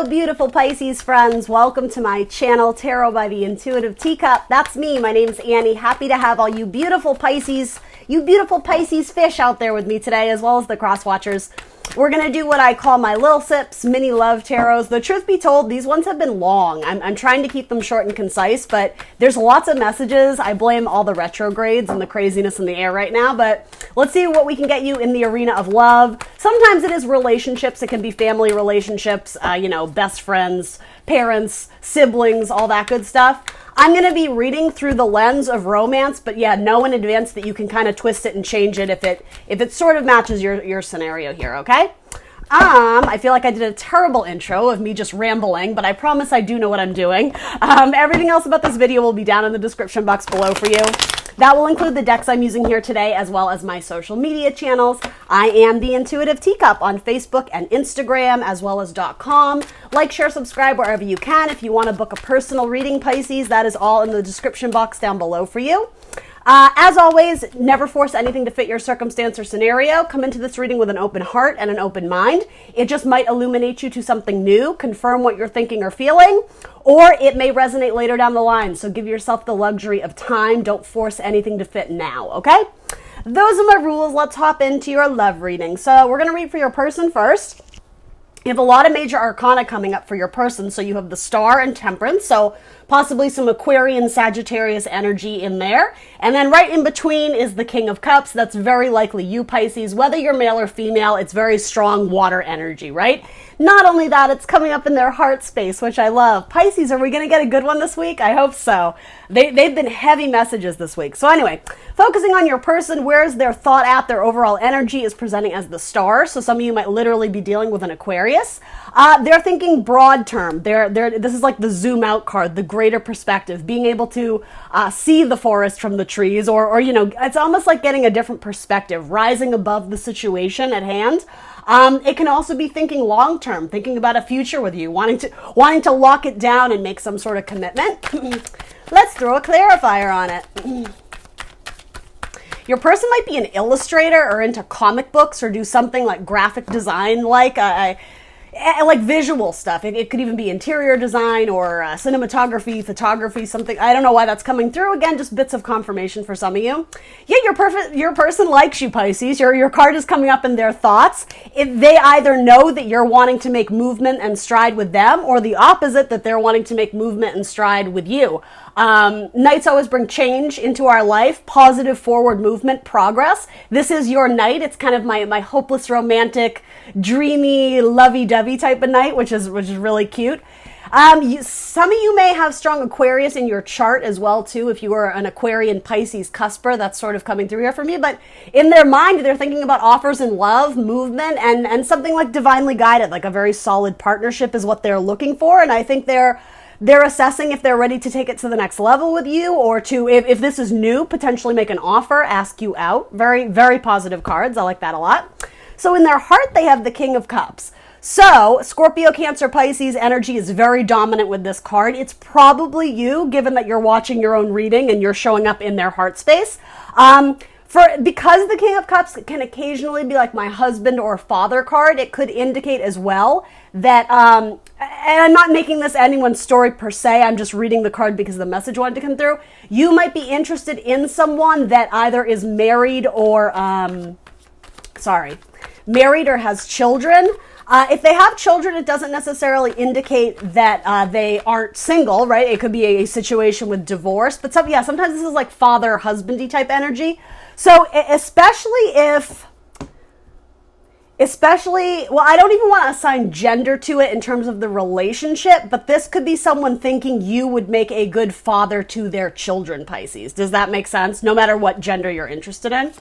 Hello, beautiful Pisces friends. Welcome to my channel, Tarot by the Intuitive Teacup. That's me. My name's Annie. Happy to have all you beautiful Pisces fish out there with me today, as well as the cross watchers. We're going to do what I call my little sips, mini love tarots. The truth be told, these ones have been long. I'm trying to keep them short and concise, but there's lots of messages. I blame all the retrogrades and the craziness in the air right now, but let's see what we can get you in the arena of love. Sometimes it is relationships. It can be family relationships, best friends, parents, siblings, all that good stuff. I'm going to be reading through the lens of romance, but yeah, know in advance that you can kind of twist it and change it if it sort of matches your scenario here, okay? I feel like I did a terrible intro of me just rambling, but I promise I do know what I'm doing. Everything else about this video will be down in the description box below for you. That will include the decks I'm using here today, as well as my social media channels. I am the Intuitive Teacup on Facebook and Instagram, as well as .com. Like, share, subscribe wherever you can. If you want to book a personal reading, Pisces, that is all in the description box down below for you. As always, never force anything to fit your circumstance or scenario. Come into this reading with an open heart and an open mind. It just might illuminate you to something new, confirm what you're thinking or feeling, or it may resonate later down the line. So give yourself the luxury of time. Don't force anything to fit now, okay? Those are my rules. Let's hop into your love reading. So we're going to read for your person first. You have a lot of major arcana coming up for your person. So you have the Star and Temperance. So possibly some Aquarian, Sagittarius energy in there. And then right in between is the King of Cups. That's very likely you, Pisces. Whether you're male or female, it's very strong water energy, right? Not only that, it's coming up in their heart space, which I love. Pisces, are we going to get a good one this week? I hope so. They've been heavy messages this week. So anyway, focusing on your person, where's their thought at? Their overall energy is presenting as the Star. So some of you might literally be dealing with an Aquarius. They're thinking broad term. This is like the zoom out card, the greater perspective, being able to see the forest from the trees, or it's almost like getting a different perspective, rising above the situation at hand. It can also be thinking long term, thinking about a future with you, wanting to lock it down and make some sort of commitment. Let's throw a clarifier on it. Your person might be an illustrator or into comic books or do something like graphic design, like visual stuff. It could even be interior design or cinematography, photography, something. I don't know why that's coming through. Again, just bits of confirmation for some of you. Yeah, your person likes you, Pisces. Your card is coming up in their thoughts. They either know that you're wanting to make movement and stride with them, or the opposite, that they're wanting to make movement and stride with you. Nights always bring change into our life, positive forward movement, progress. This is your night. It's kind of my hopeless, romantic, dreamy, lovey-dovey type of night, which is really cute. Some of you may have strong Aquarius in your chart as well, too. If you are an Aquarian Pisces cusper, that's sort of coming through here for me. But in their mind, they're thinking about offers in love, movement, and something like divinely guided, like a very solid partnership is what they're looking for. And I think they're assessing if they're ready to take it to the next level with you, or to, if this is new, potentially make an offer, ask you out. Very, very positive cards. I like that a lot. So in their heart, they have the King of Cups. So Scorpio, Cancer, Pisces energy is very dominant with this card. It's probably you, given that you're watching your own reading and you're showing up in their heart space. Because the King of Cups can occasionally be like my husband or father card, it could indicate as well that, and I'm not making this anyone's story per se, I'm just reading the card because the message wanted to come through. You might be interested in someone that either is married or, married or has children. If they have children, it doesn't necessarily indicate that they aren't single, right? It could be a situation with divorce, but sometimes this is like father-husbandy type energy. So especially, well, I don't even want to assign gender to it in terms of the relationship, but this could be someone thinking you would make a good father to their children, Pisces. Does that make sense? No matter what gender you're interested in.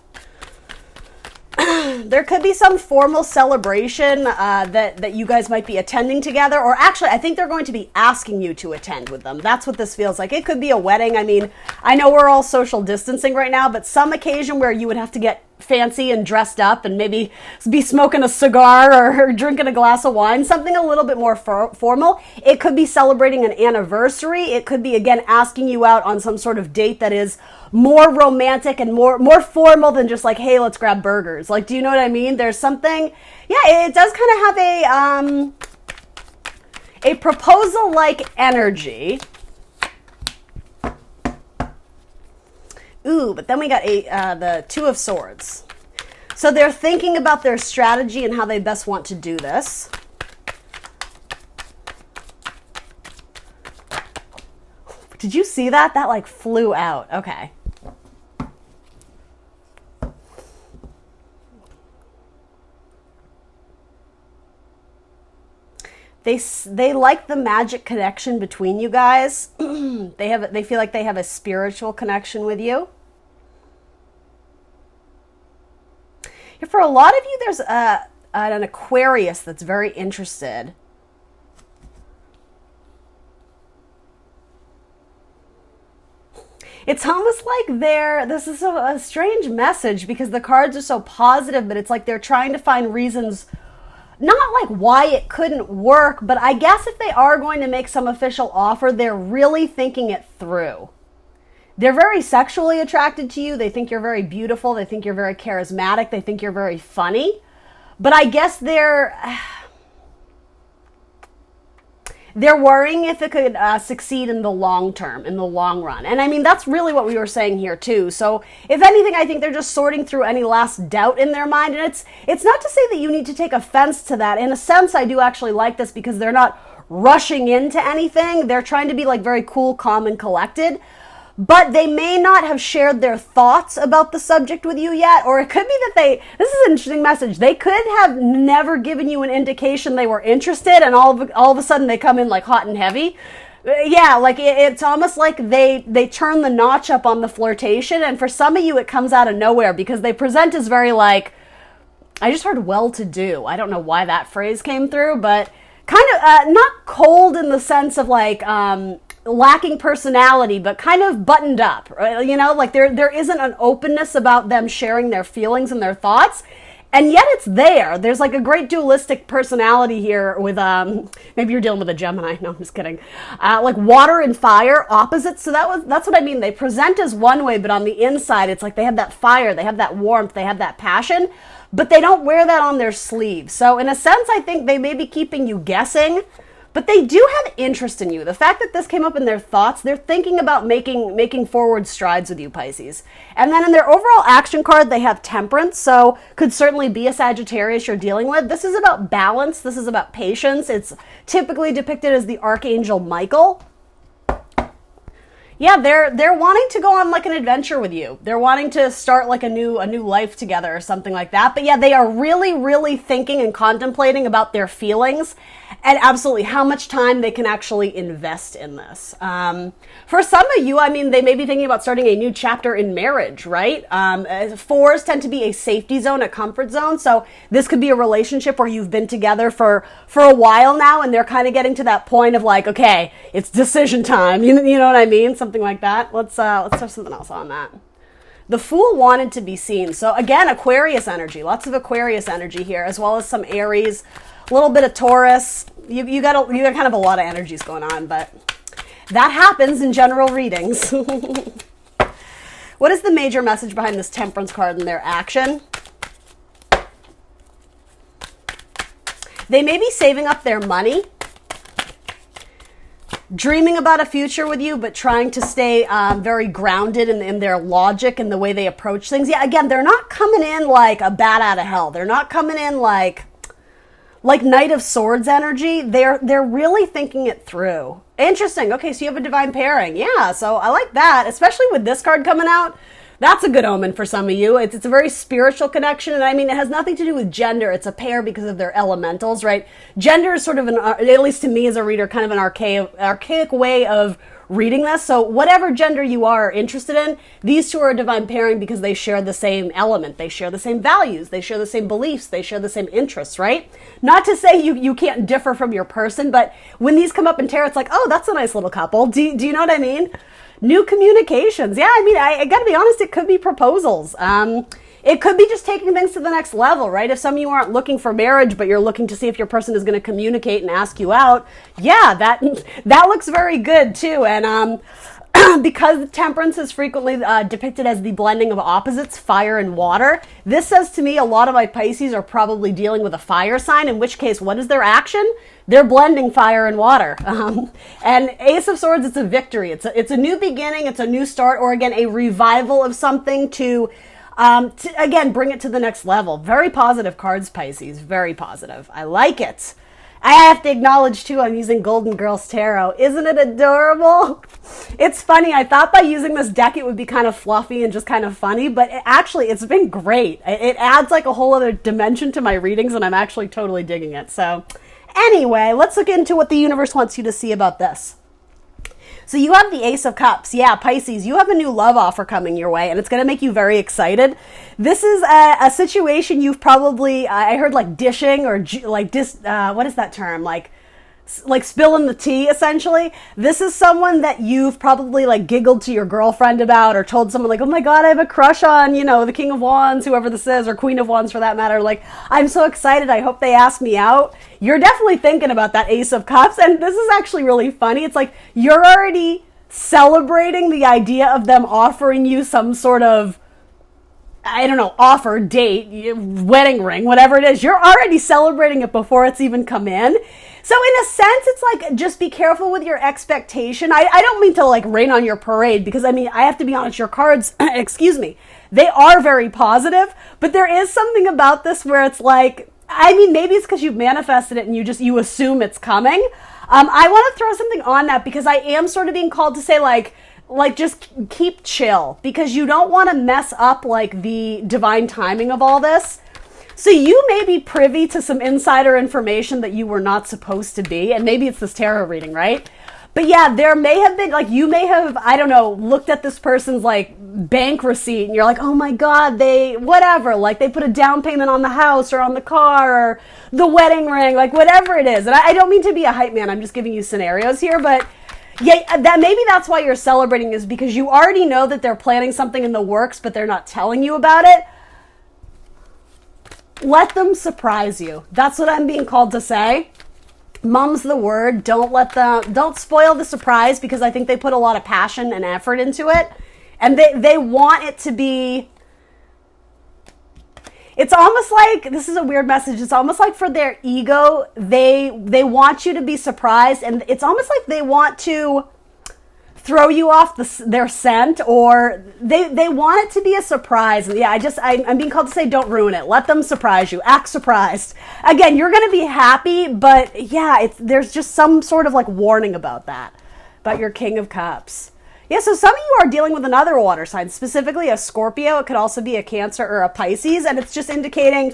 There could be some formal celebration that you guys might be attending together, or actually I think they're going to be asking you to attend with them. That's what this feels like. It could be a wedding. I mean, I know we're all social distancing right now, but some occasion where you would have to get fancy and dressed up and maybe be smoking a cigar or drinking a glass of wine, something a little bit more formal. It could be celebrating an anniversary. It could be, again, asking you out on some sort of date that is more romantic and more formal than just like, hey, let's grab burgers. Like, do you know what I mean? There's something, yeah, it does kind of have a proposal-like energy. Ooh, but then we got the Two of Swords. So they're thinking about their strategy and how they best want to do this. Did you see that? That like flew out. Okay. They like the magic connection between you guys. They feel like they have a spiritual connection with you. For a lot of you, there's an Aquarius that's very interested. It's almost like this is a strange message because the cards are so positive, but it's like they're trying to find reasons, not like why it couldn't work, but I guess if they are going to make some official offer, they're really thinking it through. They're very sexually attracted to you. They think you're very beautiful. They think you're very charismatic. They think you're very funny. But I guess they're worrying if it could succeed in the long term, in the long run. And I mean, that's really what we were saying here too. So if anything, I think they're just sorting through any last doubt in their mind. And it's not to say that you need to take offense to that. In a sense, I do actually like this because they're not rushing into anything. They're trying to be like very cool, calm, and collected. But they may not have shared their thoughts about the subject with you yet, or it could be that this is an interesting message, they could have never given you an indication they were interested, and all of a sudden they come in like hot and heavy. Yeah, like it's almost like they turn the notch up on the flirtation, and for some of you it comes out of nowhere because they present as very like, I just heard well-to-do. I don't know why that phrase came through, but kind of not cold in the sense of like, lacking personality, but kind of buttoned up, right? You know, like there isn't an openness about them sharing their feelings and their thoughts, and yet it's there. There's like a great dualistic personality here with maybe you're dealing with a Gemini. No, I'm just kidding. Like water and fire, opposites. So that's what I mean. They present as one way, but on the inside, it's like they have that fire, they have that warmth, they have that passion, but they don't wear that on their sleeve. So in a sense, I think they may be keeping you guessing. But they do have interest in you. The fact that this came up in their thoughts, they're thinking about making forward strides with you, Pisces. And then in their overall action card, they have Temperance, so could certainly be a Sagittarius you're dealing with. This is about balance. This is about patience. It's typically depicted as the Archangel Michael. Yeah, they're wanting to go on like an adventure with you. They're wanting to start like a new life together or something like that. But yeah, they are really, really thinking and contemplating about their feelings and absolutely how much time they can actually invest in this. For some of you, I mean, they may be thinking about starting a new chapter in marriage, right? Fours tend to be a safety zone, a comfort zone. So this could be a relationship where you've been together for a while now, and they're kind of getting to that point of like, okay, it's decision time. You know what I mean? Something like that. Let's have something else on that. The Fool wanted to be seen. So again, Aquarius energy. Lots of Aquarius energy here, as well as some Aries, a little bit of Taurus. You got kind of a lot of energies going on, but that happens in general readings. What is the major message behind this Temperance card and their action? They may be saving up their money, dreaming about a future with you, but trying to stay very grounded in their logic and the way they approach things. Yeah, again, they're not coming in like a bat out of hell. They're not coming in like Knight of Swords energy. They're really thinking it through. Interesting. Okay, so you have a divine pairing. Yeah, so I like that, especially with this card coming out. That's a good omen for some of you. It's a very spiritual connection, and I mean, it has nothing to do with gender. It's a pair because of their elementals, right? Gender is sort of at least to me as a reader, kind of an archaic way of reading this. So whatever gender you are interested in, these two are a divine pairing because they share the same element. They share the same values. They share the same beliefs. They share the same interests, right? Not to say you can't differ from your person, but when these come up in tarot, it's like, oh, that's a nice little couple. Do you know what I mean? New communications. Yeah, I mean, I gotta be honest, it could be proposals. It could be just taking things to the next level, right? If some of you aren't looking for marriage, but you're looking to see if your person is going to communicate and ask you out, yeah, that looks very good too. And because temperance is frequently depicted as the blending of opposites, fire and water, this says to me a lot of my Pisces are probably dealing with a fire sign, in which case, what is their action? They're blending fire and water. And Ace of Swords, it's a victory. It's a new beginning. It's a new start, or again, a revival of something to again, bring it to the next level. Very positive cards, Pisces. Very positive. I like it. I have to acknowledge, too, I'm using Golden Girls Tarot. Isn't it adorable? It's funny. I thought by using this deck it would be kind of fluffy and just kind of funny, but it's been great. It adds like a whole other dimension to my readings, and I'm actually totally digging it. So anyway, let's look into what the universe wants you to see about this. So you have the Ace of Cups. Yeah, Pisces, you have a new love offer coming your way, and it's going to make you very excited. This is a situation you've probably, I heard like dishing or what is that term? Like spilling the tea, essentially. This is someone that you've probably like giggled to your girlfriend about, or told someone like, oh my God, I have a crush on, the King of Wands, whoever this is, or Queen of Wands for that matter. Like, I'm so excited. I hope they ask me out. You're definitely thinking about that Ace of Cups. And this is actually really funny. It's like you're already celebrating the idea of them offering you some sort of, I don't know, offer, date, wedding ring, whatever it is. You're already celebrating it before it's even come in. So in a sense, it's like, just be careful with your expectation. I don't mean to like rain on your parade, because I have to be honest, your cards, excuse me, they are very positive, but there is something about this where it's like, maybe it's because you've manifested it and you assume it's coming. I want to throw something on that, because I am sort of being called to say like just keep chill, because you don't want to mess up like the divine timing of all this. So you may be privy to some insider information that you were not supposed to be, and maybe it's this tarot reading, right? But yeah, there may have been, like, you may have, I don't know, looked at this person's like bank receipt and you're like, oh my God, they put a down payment on the house or on the car or the wedding ring, like whatever it is. And I don't mean to be a hype man, I'm just giving you scenarios here, but yeah, that's why you're celebrating, is because you already know that they're planning something in the works, but they're not telling you about it. Let them surprise you. That's what I'm being called to say. Mum's the word. Don't spoil the surprise, because I think they put a lot of passion and effort into it. And they want it to be, it's almost like, this is a weird message, it's almost like for their ego, they want you to be surprised, and it's almost like they want to throw you off their scent, or they want it to be a surprise. And yeah, I'm being called to say, don't ruin it. Let them surprise you. Act surprised. Again, you're going to be happy, but yeah, there's just some sort of like warning about that, about your King of Cups. Yeah, so some of you are dealing with another water sign, specifically a Scorpio. It could also be a Cancer or a Pisces, and it's just indicating,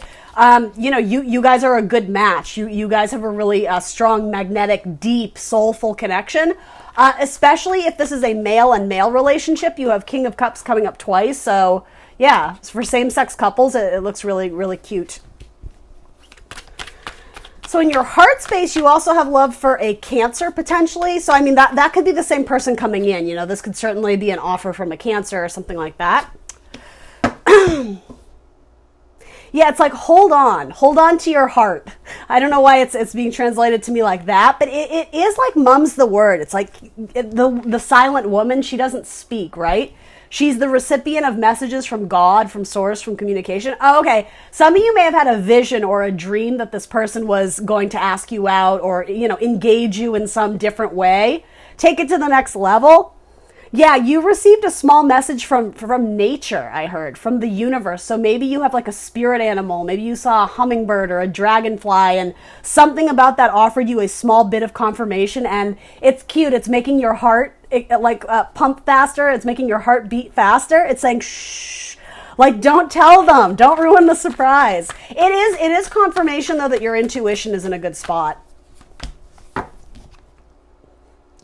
you guys are a good match. You guys have a really strong, magnetic, deep, soulful connection. Especially if this is a male and male relationship. You have King of Cups coming up twice. So yeah, for same-sex couples, it looks really, really cute. So in your heart space, you also have love for a Cancer potentially. So that could be the same person coming in. This could certainly be an offer from a Cancer or something like that. Yeah, it's like, hold on to your heart. I don't know why it's being translated to me like that, but it is like mum's the word. It's like the silent woman, she doesn't speak, right? She's the recipient of messages from God, from source, from communication. Oh, okay. Some of you may have had a vision or a dream that this person was going to ask you out, or, engage you in some different way. Take it to the next level. Yeah, you received a small message from nature, I heard, from the universe. So maybe you have like a spirit animal. Maybe you saw a hummingbird or a dragonfly, and something about that offered you a small bit of confirmation. And it's cute. It's making your heart pump faster. It's making your heart beat faster. It's saying, shh, like, don't tell them. Don't ruin the surprise. It is confirmation, though, that your intuition is in a good spot.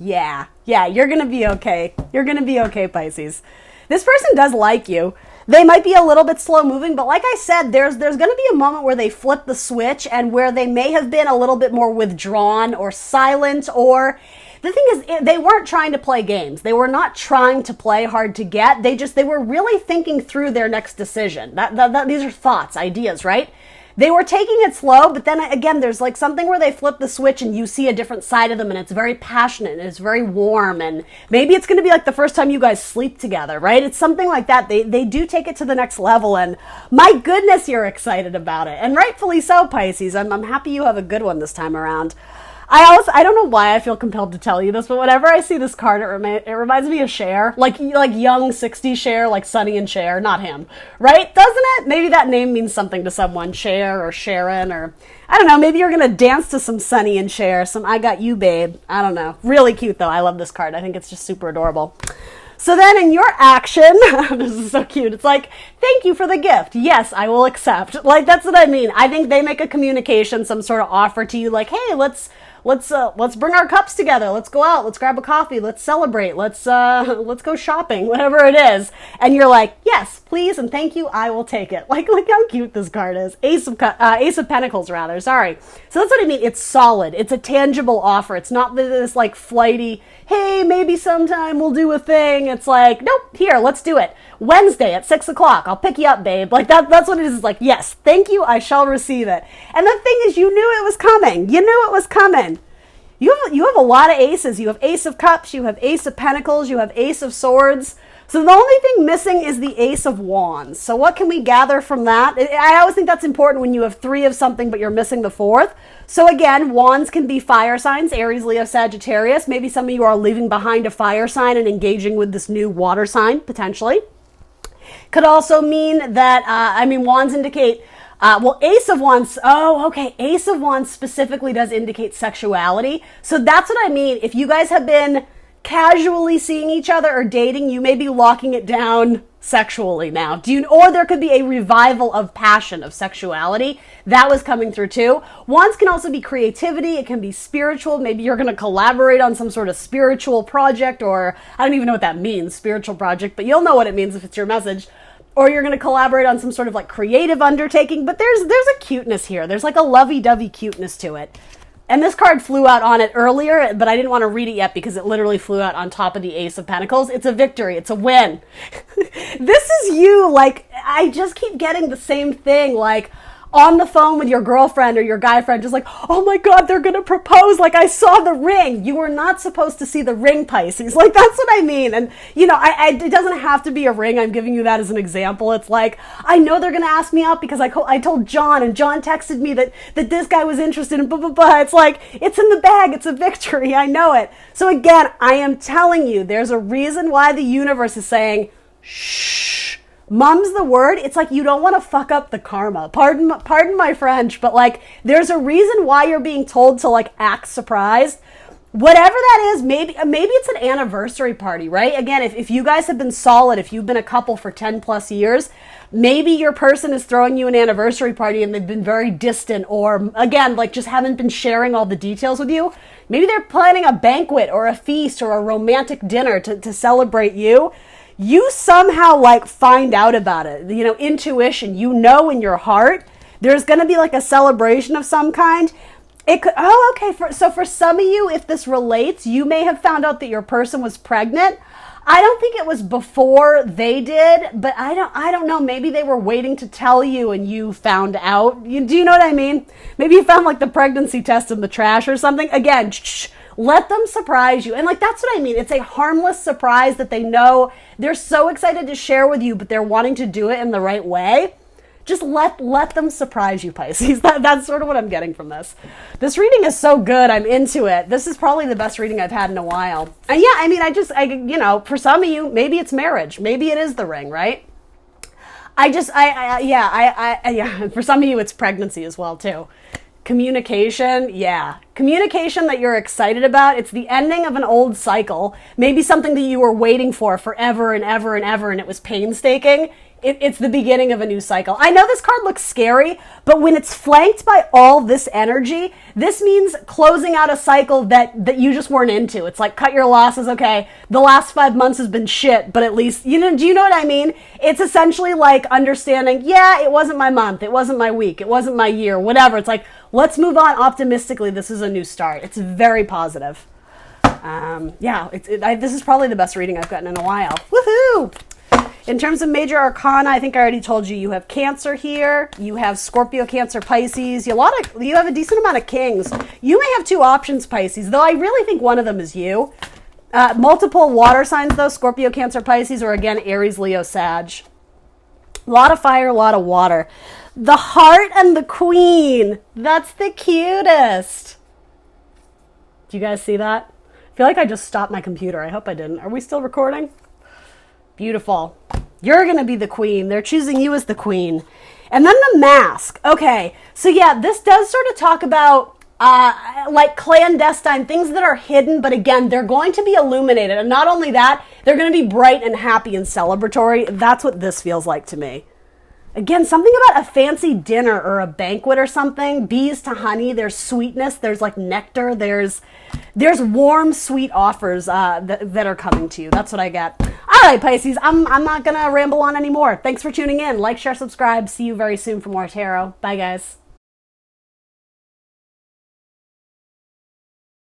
Yeah, you're going to be okay. You're going to be okay, Pisces. This person does like you. They might be a little bit slow moving, but like I said, there's going to be a moment where they flip the switch, and where they may have been a little bit more withdrawn or silent, or the thing is, they weren't trying to play games. They were not trying to play hard to get. They were really thinking through their next decision. These are thoughts, ideas, right? they were taking it slow, but then again, there's like something where they flip the switch and you see a different side of them, and it's very passionate and it's very warm, and maybe it's going to be like the first time you guys sleep together, right? It's something like that. They do take it to the next level, and my goodness, you're excited about it, and rightfully so, Pisces. I'm happy you have a good one this time around. I don't know why I feel compelled to tell you this, but whenever I see this card, it reminds me of Cher, like young 60s Cher, like Sonny and Cher, not him, right? Doesn't it? Maybe that name means something to someone, Cher or Sharon, or I don't know, maybe you're going to dance to some Sonny and Cher, some I Got You Babe, I don't know. Really cute though, I love this card, I think it's just super adorable. So then in your action, this is so cute, it's like, thank you for the gift. Yes, I will accept. Like, that's what I mean. I think they make a communication, some sort of offer to you, like, hey, let's bring our cups together. Let's go out. Let's grab a coffee. Let's celebrate. Let's go shopping, whatever it is. And you're like, yes, please. And thank you. I will take it. Like, look how cute this card is. Ace of Pentacles, rather. Sorry. So that's what I mean. It's solid. It's a tangible offer. It's not this like flighty, hey, maybe sometime we'll do a thing. It's like, nope, here, let's do it. Wednesday at 6 o'clock. I'll pick you up, babe. Like that's what it is. It's like, yes, thank you. I shall receive it. And the thing is, you knew it was coming. You knew it was coming. You have a lot of aces. You have Ace of Cups. You have Ace of Pentacles. You have Ace of Swords. So the only thing missing is the Ace of Wands. So what can we gather from that? I always think that's important when you have 3 of something, but you're missing the 4th. So again, Wands can be fire signs, Aries, Leo, Sagittarius. Maybe some of you are leaving behind a fire sign and engaging with this new water sign, potentially. Could also mean that, Wands indicate, Ace of Wands, Ace of Wands specifically does indicate sexuality. So that's what I mean. If you guys have been casually seeing each other or dating, you may be locking it down sexually now. Or there could be a revival of passion, of sexuality. That was coming through too. Wands can also be creativity. It can be spiritual. Maybe you're going to collaborate on some sort of spiritual project, or I don't even know what that means, spiritual project, but you'll know what it means if it's your message. Or you're going to collaborate on some sort of like creative undertaking, but there's a cuteness here. There's like a lovey-dovey cuteness to it. And this card flew out on it earlier, but I didn't want to read it yet because it literally flew out on top of the Ace of Pentacles. It's a victory. It's a win. This is you. Like, I just keep getting the same thing. Like, on the phone with your girlfriend or your guy friend, just like, oh my God, they're going to propose. Like, I saw the ring. You were not supposed to see the ring, Pisces. Like, that's what I mean. And, it doesn't have to be a ring. I'm giving you that as an example. It's like, I know they're going to ask me out because I told John, and John texted me that this guy was interested in blah, blah, blah. It's like, it's in the bag. It's a victory. I know it. So again, I am telling you, there's a reason why the universe is saying, shh. Mum's the word. It's like you don't want to fuck up the karma. Pardon my French, but like there's a reason why you're being told to like act surprised. Whatever that is, maybe it's an anniversary party, right? Again, if you guys have been solid, if you've been a couple for 10 plus years, maybe your person is throwing you an anniversary party and they've been very distant, or again, like just haven't been sharing all the details with you. Maybe they're planning a banquet or a feast or a romantic dinner to celebrate you. You somehow like find out about it, intuition, in your heart, there's going to be like a celebration of some kind. It could, so for some of you, if this relates, you may have found out that your person was pregnant. I don't think it was before they did, but I don't know. Maybe they were waiting to tell you and you found out. Do you know what I mean? Maybe you found like the pregnancy test in the trash or something. Again, let them surprise you. And like, that's what I mean. It's a harmless surprise that they know they're so excited to share with you, but they're wanting to do it in the right way. Just let them surprise you, Pisces. That's sort of what I'm getting from this. This reading is so good. I'm into it. This is probably the best reading I've had in a while. And yeah, for some of you, maybe it's marriage. Maybe it is the ring, right? For some of you, it's pregnancy as well, too. Communication, yeah. Communication that you're excited about. It's the ending of an old cycle. Maybe something that you were waiting for forever and ever and ever, and it was painstaking. It's the beginning of a new cycle. I know this card looks scary, but when it's flanked by all this energy, this means closing out a cycle that you just weren't into. It's like, cut your losses. Okay, the last 5 months has been shit, but at least, do you know what I mean? It's essentially like understanding, yeah, it wasn't my month, it wasn't my week, it wasn't my year, whatever. It's like, let's move on optimistically. This is a new start. It's very positive. This is probably the best reading I've gotten in a while. Woohoo! In terms of major arcana, I think I already told you, you have Cancer here. You have Scorpio, Cancer, Pisces. You have a decent amount of kings. You may have two options, Pisces, though I really think one of them is you. Multiple water signs, though, Scorpio, Cancer, Pisces, or again, Aries, Leo, Sag. A lot of fire, a lot of water. The Heart and the Queen. That's the cutest. Do you guys see that? I feel like I just stopped my computer. I hope I didn't. Are we still recording? Beautiful. You're going to be the queen. They're choosing you as the queen. And then the Mask. Okay. So yeah, this does sort of talk about like clandestine things that are hidden, but again, they're going to be illuminated. And not only that, they're going to be bright and happy and celebratory. That's what this feels like to me. Again, something about a fancy dinner or a banquet or something. Bees to honey. There's sweetness. There's like nectar. There's warm, sweet offers that are coming to you. That's what I get. All right, Pisces. I'm not going to ramble on anymore. Thanks for tuning in. Like, share, subscribe. See you very soon for more tarot. Bye, guys.